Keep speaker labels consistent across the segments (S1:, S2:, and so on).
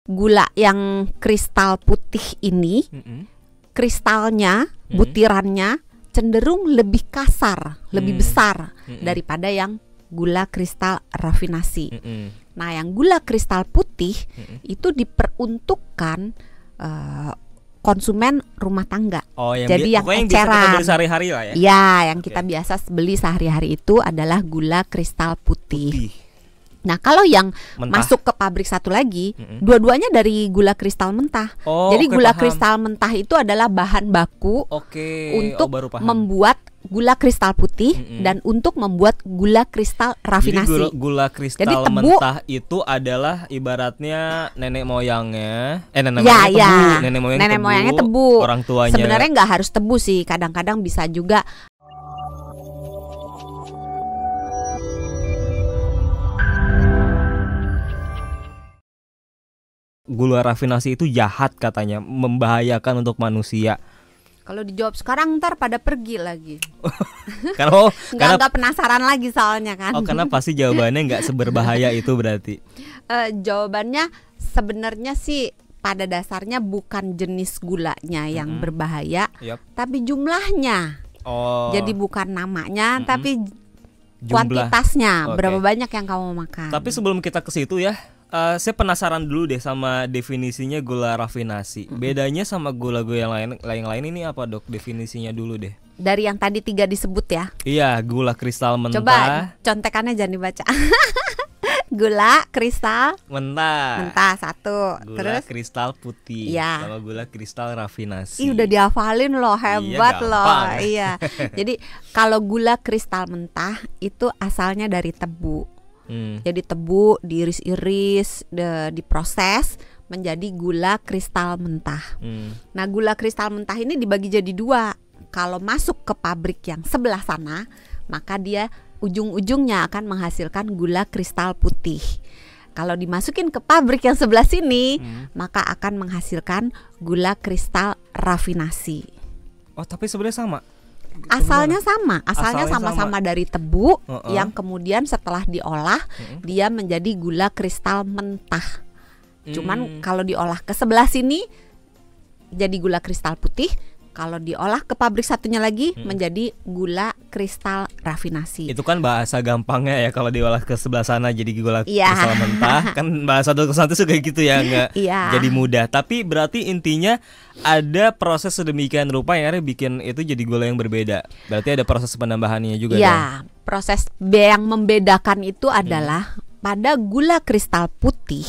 S1: Gula yang kristal putih ini, kristalnya, butirannya cenderung lebih kasar, lebih besar daripada yang gula kristal rafinasi. Nah, yang gula kristal putih itu diperuntukkan konsumen rumah tangga.
S2: Oh,
S1: jadi yang
S2: eceran.
S1: Yang
S2: kita beli sehari-hari lah ya.
S1: Ya, yang kita biasa beli sehari-hari itu adalah gula kristal putih. Nah, kalau yang masuk ke pabrik satu lagi, dua-duanya dari gula kristal mentah. Jadi gula kristal mentah itu adalah bahan baku untuk membuat gula kristal putih dan untuk membuat gula kristal rafinasi.
S2: Jadi gula kristal mentah itu adalah ibaratnya nenek moyangnya, nenek moyangnya tebu, orang tuanya.
S1: Sebenarnya nggak harus tebu sih, kadang-kadang bisa juga.
S2: Gula rafinasi itu jahat katanya, membahayakan untuk manusia.
S1: Kalau dijawab sekarang ntar pada pergi lagi.
S2: Karena
S1: nggak penasaran lagi soalnya kan.
S2: Oh, karena pasti jawabannya nggak seberbahaya itu berarti.
S1: Jawabannya sebenarnya sih pada dasarnya bukan jenis gulanya yang berbahaya, tapi jumlahnya. Jadi bukan namanya, tapi kuantitasnya. Berapa banyak yang kamu makan.
S2: Tapi sebelum kita ke situ ya, saya penasaran dulu deh sama definisinya gula rafinasi. Bedanya sama gula-gula yang lain ini apa, Dok? Definisinya dulu deh.
S1: Dari yang tadi 3 disebut ya.
S2: Iya, gula kristal mentah.
S1: Coba contekannya jangan dibaca. Gula kristal mentah 1.
S2: Gula
S1: terus
S2: kristal putih sama gula kristal rafinasi.
S1: Udah dihafalin loh, hebat loh. Iya. Jadi kalau gula kristal mentah itu asalnya dari tebu. Jadi tebu diiris-iris, diproses menjadi gula kristal mentah. Nah, gula kristal mentah ini dibagi jadi 2. Kalau masuk ke pabrik yang sebelah sana, maka dia ujung-ujungnya akan menghasilkan gula kristal putih. Kalau dimasukin ke pabrik yang sebelah sini, maka akan menghasilkan gula kristal rafinasi.
S2: Oh, tapi sebenarnya sama.
S1: Asalnya sama-sama dari tebu yang kemudian setelah diolah dia menjadi gula kristal mentah. Cuman kalau diolah ke sebelah sini jadi gula kristal putih, kalau diolah ke pabrik satunya lagi menjadi gula kristal rafinasi.
S2: Itu kan bahasa gampangnya ya, kalau diolah ke sebelah sana jadi gula kristal mentah. Kan bahasa dokter santai suka gitu ya, nggak jadi mudah. Tapi berarti intinya ada proses sedemikian rupa yang akhirnya bikin itu jadi gula yang berbeda. Berarti ada proses penambahannya juga.
S1: Iya, proses yang membedakan itu adalah pada gula kristal putih,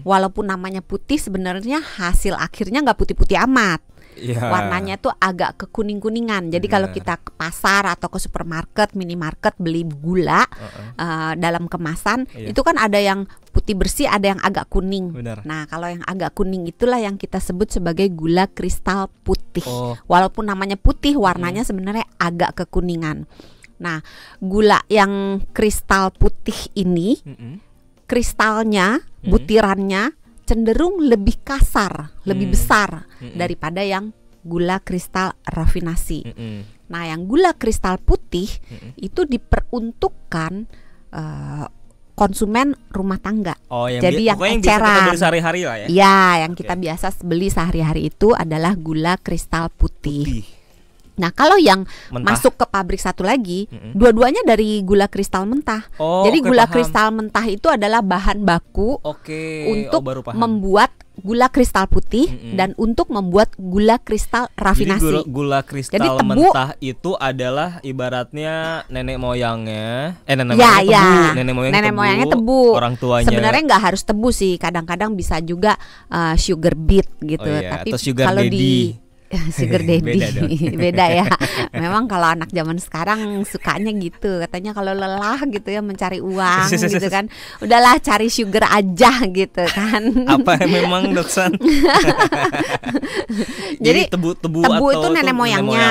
S1: walaupun namanya putih, sebenarnya hasil akhirnya nggak putih-putih amat. Warnanya tuh agak kekuning-kuningan. Jadi kalau kita ke pasar atau ke supermarket, minimarket beli gula dalam kemasan, itu kan ada yang putih bersih, ada yang agak kuning. Nah, kalau yang agak kuning itulah yang kita sebut sebagai gula kristal putih. Walaupun namanya putih, warnanya sebenarnya agak kekuningan. Nah, gula yang kristal putih ini, kristalnya, butirannya cenderung lebih kasar, lebih besar daripada yang gula kristal rafinasi. Nah, yang gula kristal putih itu diperuntukkan konsumen rumah tangga. Jadi yang eceran.
S2: Kita beli sehari-hari lah ya.
S1: Ya, yang kita biasa beli sehari-hari itu adalah gula kristal putih. Nah, kalau yang masuk ke pabrik satu lagi, dua-duanya dari gula kristal mentah. Jadi gula kristal mentah itu adalah bahan baku untuk membuat gula kristal putih dan untuk membuat gula kristal rafinasi.
S2: Jadi gula kristal mentah itu adalah ibaratnya nenek moyangnya, nenek moyangnya tebu, orang tuanya.
S1: Sebenarnya nggak harus tebu sih, kadang-kadang bisa juga sugar beet gitu. Tapi kalau sugar daddy beda ya. Memang kalau anak zaman sekarang sukanya gitu, katanya kalau lelah gitu ya mencari uang gitu kan, udahlah cari sugar aja gitu kan.
S2: Apa memang, Doksan?
S1: Jadi tebu itu nenek moyangnya,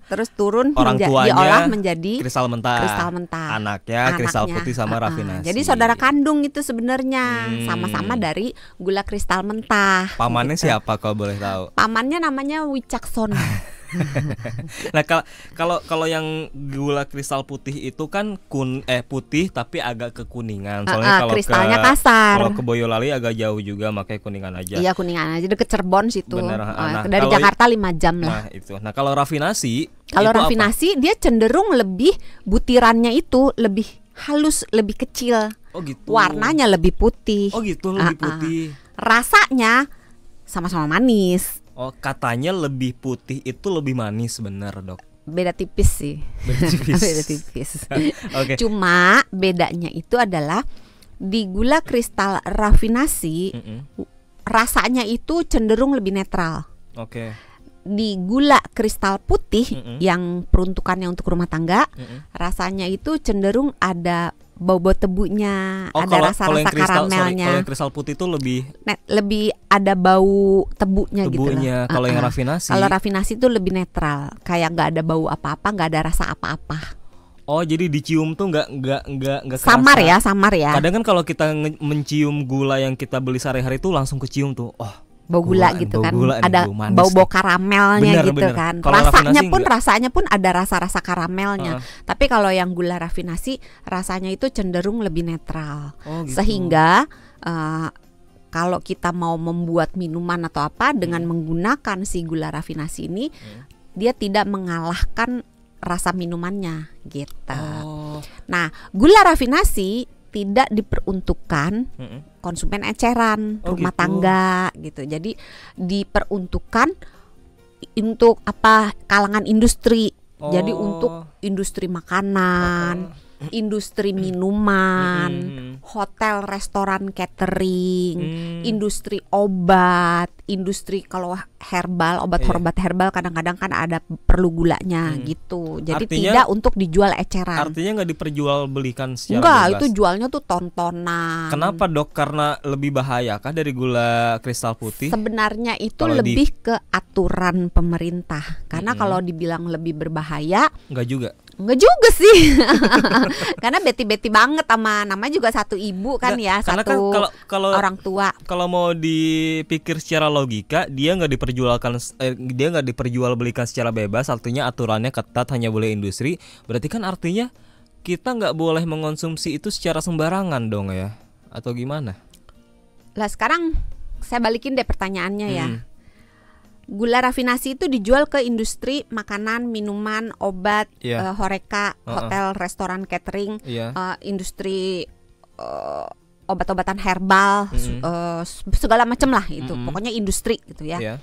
S1: terus turun orang tuanya diolah menjadi
S2: kristal mentah. Anaknya kristal putih sama rafinasi.
S1: Jadi saudara kandung itu sebenarnya sama-sama dari gula kristal mentah.
S2: Pamannya siapa kalau boleh tahu?
S1: Pamannya namanya Wicaksono.
S2: Nah kalau yang gula kristal putih itu kan putih tapi agak kekuningan. Soalnya kalau
S1: kristalnya kasar.
S2: Kalau ke Boyolali agak jauh juga, makanya kuningan aja.
S1: Iya, kuningan aja, deket Cirebon situ.
S2: Bener,
S1: dari Jakarta 5 jam lah.
S2: Nah itu. Nah kalau rafinasi.
S1: Kalau rafinasi dia cenderung lebih butirannya itu lebih halus, lebih kecil.
S2: Oh gitu.
S1: Warnanya lebih putih.
S2: Oh gitu, lebih putih.
S1: Rasanya sama-sama manis.
S2: Oh, katanya lebih putih itu lebih manis, bener dok?
S1: Beda tipis sih. Beda tipis.
S2: Okay.
S1: Cuma bedanya itu adalah di gula kristal rafinasi rasanya itu cenderung lebih netral.
S2: Oke.
S1: Di gula kristal putih yang peruntukannya untuk rumah tangga, rasanya itu cenderung ada bau-bau tebunya, ada rasa-rasa karamelnya.
S2: Kalau yang kristal putih itu
S1: lebih ada bau tebunya gitu loh.
S2: Kalau yang rafinasi.
S1: Kalau rafinasi itu lebih netral, kayak nggak ada bau apa-apa, nggak ada rasa apa-apa.
S2: Oh, jadi dicium tuh nggak
S1: samar ya.
S2: Kadang kan kalau kita mencium gula yang kita beli sehari-hari tuh langsung kecium tuh. Oh,
S1: bau gula gitu kan, ada bau-bau karamelnya gitu kan. Rasanya pun ada rasa-rasa karamelnya. Tapi kalau yang gula rafinasi rasanya itu cenderung lebih netral. Gitu. Sehingga kalau kita mau membuat minuman atau apa dengan menggunakan si gula rafinasi ini, dia tidak mengalahkan rasa minumannya gitu. Nah, gula rafinasi tidak diperuntukkan konsumen eceran, rumah tangga gitu. Jadi diperuntukkan untuk kalangan industri. Jadi untuk industri makanan, industri minuman, hotel, restoran, catering, industri obat, industri kalau herbal, obat herbal kadang-kadang kan ada perlu gulanya gitu. Jadi artinya, tidak untuk dijual eceran.
S2: Artinya nggak diperjualbelikan secara
S1: enggak,
S2: bebas.
S1: Itu jualnya tuh tontonan.
S2: Kenapa dok? Karena lebih bahaya kah dari gula kristal putih?
S1: Sebenarnya itu lebih ke aturan pemerintah. Karena kalau dibilang lebih berbahaya,
S2: enggak juga.
S1: Enggak juga sih. Karena beti-beti banget sama namanya juga satu ibu kan. Karena satu kan kalau orang tua.
S2: Kalau mau dipikir secara logika, dia nggak diperjualbelikan secara bebas, artinya aturannya ketat, hanya boleh industri. Berarti kan artinya kita nggak boleh mengonsumsi itu secara sembarangan dong ya? Atau gimana?
S1: Lah sekarang saya balikin deh pertanyaannya ya. Gula rafinasi itu dijual ke industri makanan, minuman, obat, horeca, hotel, restoran, catering, industri obat-obatan herbal, segala macam lah itu. Pokoknya industri gitu ya.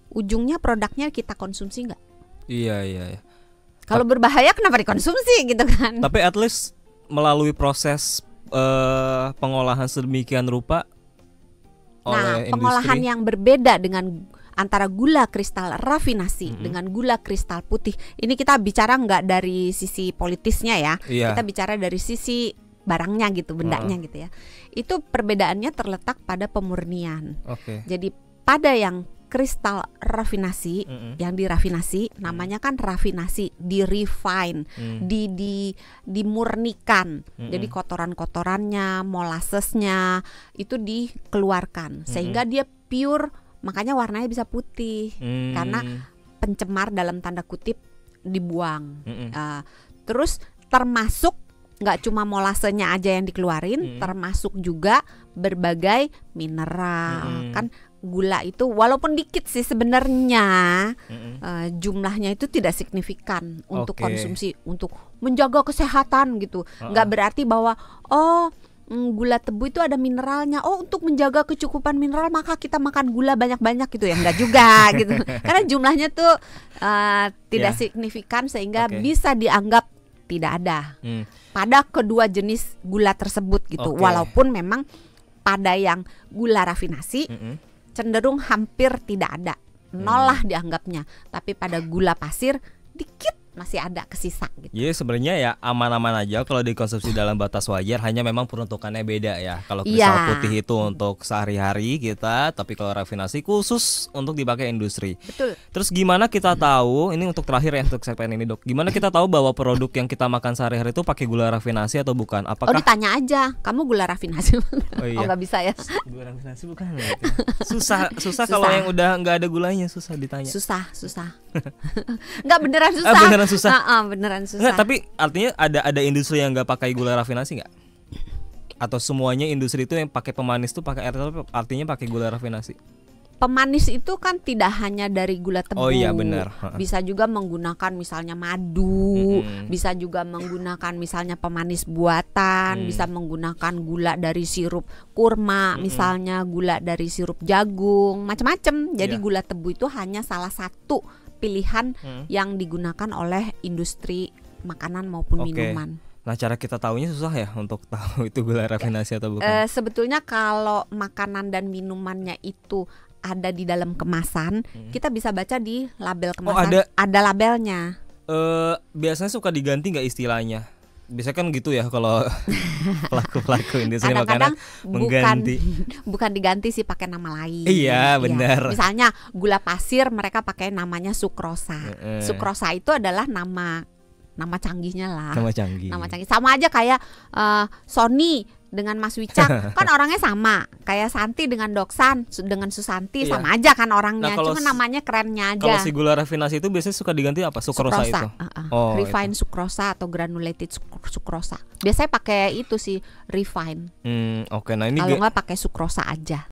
S1: Ujungnya produknya kita konsumsi nggak?
S2: Iya.
S1: Kalau berbahaya kenapa dikonsumsi gitu kan?
S2: Tapi at least melalui proses pengolahan sedemikian rupa oleh industri.
S1: Pengolahan yang berbeda dengan antara gula kristal rafinasi dengan gula kristal putih. Ini kita bicara nggak dari sisi politisnya ya. Kita bicara dari sisi barangnya gitu, bendanya gitu ya. Itu perbedaannya terletak pada pemurnian. Jadi pada yang kristal rafinasi, yang dirafinasi, namanya kan rafinasi, di-refine, dimurnikan. Jadi kotoran-kotorannya, molasesnya itu dikeluarkan sehingga dia pure. Makanya warnanya bisa putih karena pencemar dalam tanda kutip dibuang. Terus termasuk nggak cuma molasenya aja yang dikeluarin, termasuk juga berbagai mineral. Kan gula itu walaupun dikit sih sebenarnya, jumlahnya itu tidak signifikan untuk konsumsi, untuk menjaga kesehatan gitu. Nggak berarti bahwa gula tebu itu ada mineralnya. Untuk menjaga kecukupan mineral maka kita makan gula banyak-banyak gitu ya. Enggak juga gitu. Karena jumlahnya tuh tidak signifikan sehingga bisa dianggap tidak ada pada kedua jenis gula tersebut gitu. Walaupun memang pada yang gula rafinasi cenderung hampir tidak ada. Nol lah dianggapnya. Tapi pada gula pasir dikit masih ada kesisa gitu.
S2: Jadi sebenarnya ya aman-aman aja kalau dikonsumsi dalam batas wajar, hanya memang peruntukannya beda ya. Kalau kristal putih itu untuk sehari-hari kita, tapi kalau rafinasi khusus untuk dipakai industri.
S1: Betul.
S2: Terus gimana kita tahu, ini untuk terakhir ya untuk segmen ini Dok, gimana kita tahu bahwa produk yang kita makan sehari-hari itu pakai gula rafinasi atau bukan? Apakah
S1: ditanya aja, kamu gula rafinasi? Nggak bisa ya.
S2: Gula rafinasi bukan. Susah kalau yang udah nggak ada gulanya, susah ditanya.
S1: Susah. Nggak beneran susah.
S2: Beneran susah.
S1: Beneran susah.
S2: Nggak, tapi artinya ada industri yang nggak pakai gula rafinasi nggak? Atau semuanya industri itu yang pakai pemanis tuh pakai air, artinya pakai gula rafinasi?
S1: Pemanis itu kan tidak hanya dari gula tebu.
S2: Oh iya benar.
S1: Bisa juga menggunakan misalnya madu, bisa juga menggunakan misalnya pemanis buatan, bisa menggunakan gula dari sirup kurma, misalnya gula dari sirup jagung, macam-macam. Jadi gula tebu itu hanya salah satu pilihan yang digunakan oleh industri makanan maupun minuman.
S2: Nah, cara kita tahunya susah ya untuk tahu itu gula rafinasi atau bukan?
S1: Sebetulnya kalau makanan dan minumannya itu ada di dalam kemasan, kita bisa baca di label kemasan. Ada labelnya.
S2: Biasanya suka diganti nggak istilahnya? Biasanya kan gitu ya kalau pelaku industri makanan mengganti.
S1: Bukan diganti sih, pakai nama lain.
S2: Iya benar.
S1: Misalnya gula pasir mereka pakai namanya sukrosa. Sukrosa itu adalah nama canggihnya lah. Nama canggih. Sama aja kayak Sony dengan Mas Wicak kan orangnya sama, kayak Santi dengan Doksan dengan Susanti sama aja kan orangnya, cuma namanya kerennya aja.
S2: Kalau si gula rafinasi itu biasanya suka diganti apa? Sukrosa itu.
S1: Refined sukrosa atau granulated sukrosa. Biasanya pakai itu sih, refine.
S2: Oke, nah ini
S1: kalau nggak pakai sukrosa aja.